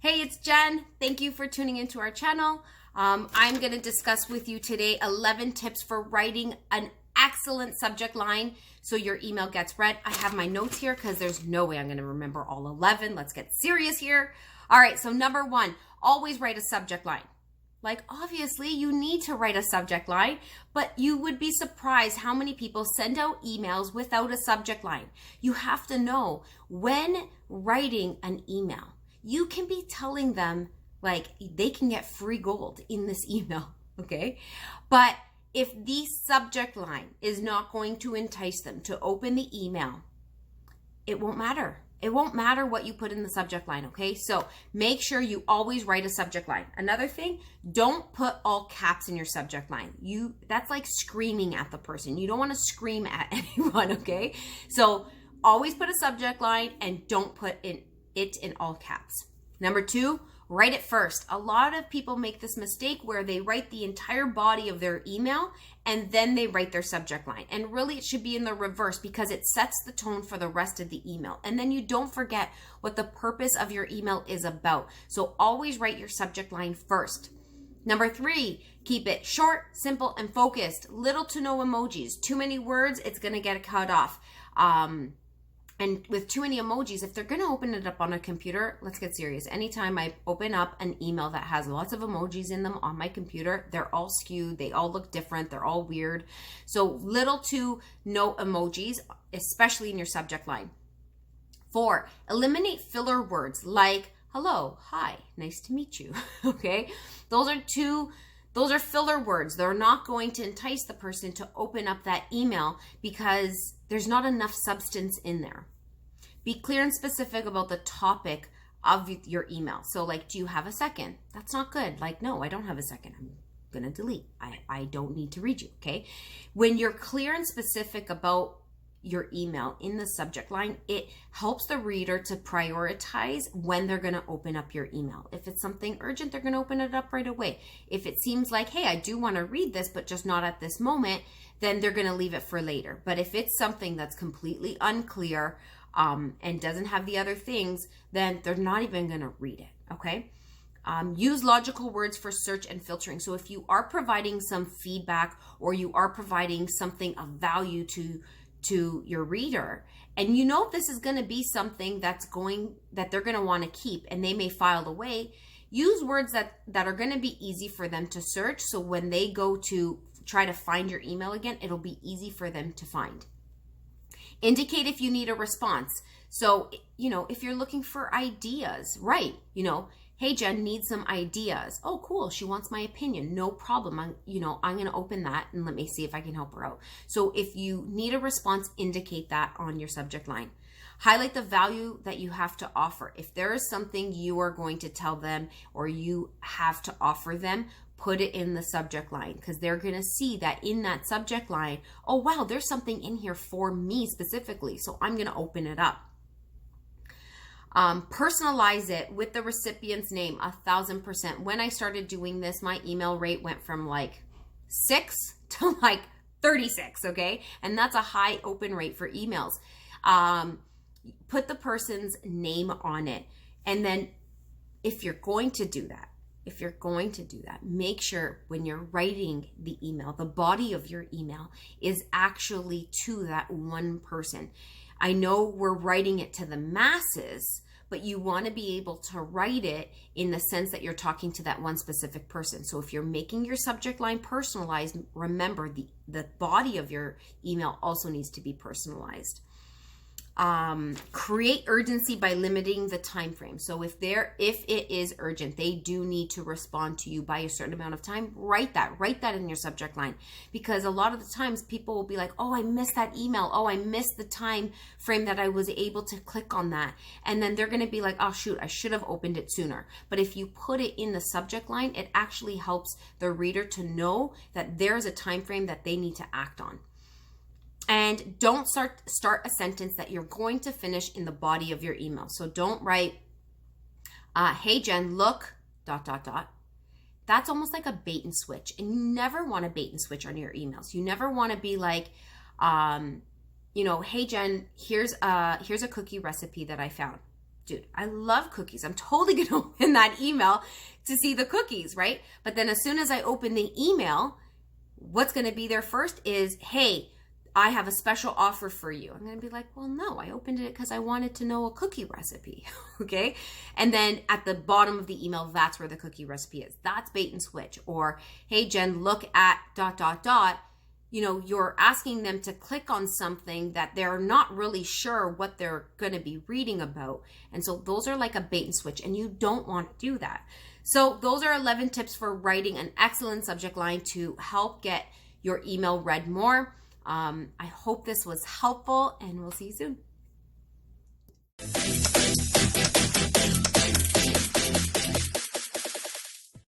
Hey, it's Jen. Thank you for tuning into our channel. I'm going to discuss with you today 11 tips for writing an excellent subject line so your email gets read. I have my notes here because there's no way I'm going to remember all 11. Let's get serious here. All right, so number one, always write a subject line. Like, obviously, you need to write a subject line, but you would be surprised how many people send out emails without a subject line. You have to know when writing an email, you can be telling them like they can get free gold in this email, okay? But if the subject line is not going to entice them to open the email, it won't matter. It won't matter what you put in the subject line, okay? So make sure you always write a subject line. Another thing, don't put all caps in your subject line. That's like screaming at the person. You don't want to scream at anyone, okay? So always put a subject line and don't put it in all caps. Number two, write it first. A lot of people make this mistake where they write the entire body of their email and then they write their subject line. And really it should be in the reverse because it sets the tone for the rest of the email. And then you don't forget what the purpose of your email is about. So always write your subject line first. Number three, keep it short, simple, and focused. Little to no emojis. Too many words, it's going to get cut off. And with too many emojis, if they're going to open it up on a computer, let's get serious. Anytime I open up an email that has lots of emojis in them on my computer, they're all skewed. They all look different. They're all weird. So little to no emojis, especially in your subject line. 4, eliminate filler words like hello, hi, nice to meet you. Okay? Those are filler words. They're not going to entice the person to open up that email because there's not enough substance in there. Be clear and specific about the topic of your email. So like, do you have a second? That's not good. Like, no, I don't have a second. I'm going to delete. I don't need to read you, okay? When you're clear and specific about your email in the subject line, it helps the reader to prioritize when they're going to open up your email. If it's something urgent, they're going to open it up right away. If it seems like, hey, I do want to read this, but just not at this moment, then they're going to leave it for later. But if it's something that's completely unclear and doesn't have the other things, then they're not even going to read it, okay? Use logical words for search and filtering. So if you are providing some feedback or you are providing something of value to your reader, and you know this is going to be something that they're going to want to keep and they may file away, use words that are going to be easy for them to search, so when they go to try to find your email again, it'll be easy for them to find. Indicate if you need a response. So, if you're looking for ideas, right? Hey, Jen needs some ideas. Oh, cool. She wants my opinion. No problem. I'm going to open that and let me see if I can help her out. So if you need a response, indicate that on your subject line. Highlight the value that you have to offer. If there is something you are going to tell them or you have to offer them, put it in the subject line because they're going to see that in that subject line, oh, wow, there's something in here for me specifically. So I'm going to open it up. Personalize it with the recipient's name 1,000%. When I started doing this, my email rate went from like 6 to like 36, okay? And that's a high open rate for emails. Put the person's name on it. And then if you're going to do that, make sure when you're writing the email, the body of your email is actually to that one person. I know we're writing it to the masses, but you want to be able to write it in the sense that you're talking to that one specific person. So if you're making your subject line personalized, remember the body of your email also needs to be personalized. Create urgency by limiting the time frame. So if it is urgent, they do need to respond to you by a certain amount of time, write that in your subject line, because a lot of the times people will be like, oh, I missed that email. Oh, I missed the time frame that I was able to click on that. And then they're going to be like, oh shoot, I should have opened it sooner. But if you put it in the subject line, it actually helps the reader to know that there's a time frame that they need to act on. And don't start a sentence that you're going to finish in the body of your email. So don't write, hey Jen, look, ... That's almost like a bait and switch. And you never want to bait and switch on your emails. You never want to be like, hey Jen, here's a cookie recipe that I found. dude, I love cookies. I'm totally going to open that email to see the cookies, right? But then as soon as I open the email, what's going to be there first is, hey, I have a special offer for you. I'm going to be like, well, no, I opened it because I wanted to know a cookie recipe. Okay. And then at the bottom of the email, that's where the cookie recipe is. That's bait and switch. Or, hey, Jen, look at ... You know, you're asking them to click on something that they're not really sure what they're going to be reading about. And so those are like a bait and switch, and you don't want to do that. So those are 11 tips for writing an excellent subject line to help get your email read more. I hope this was helpful, and we'll see you soon.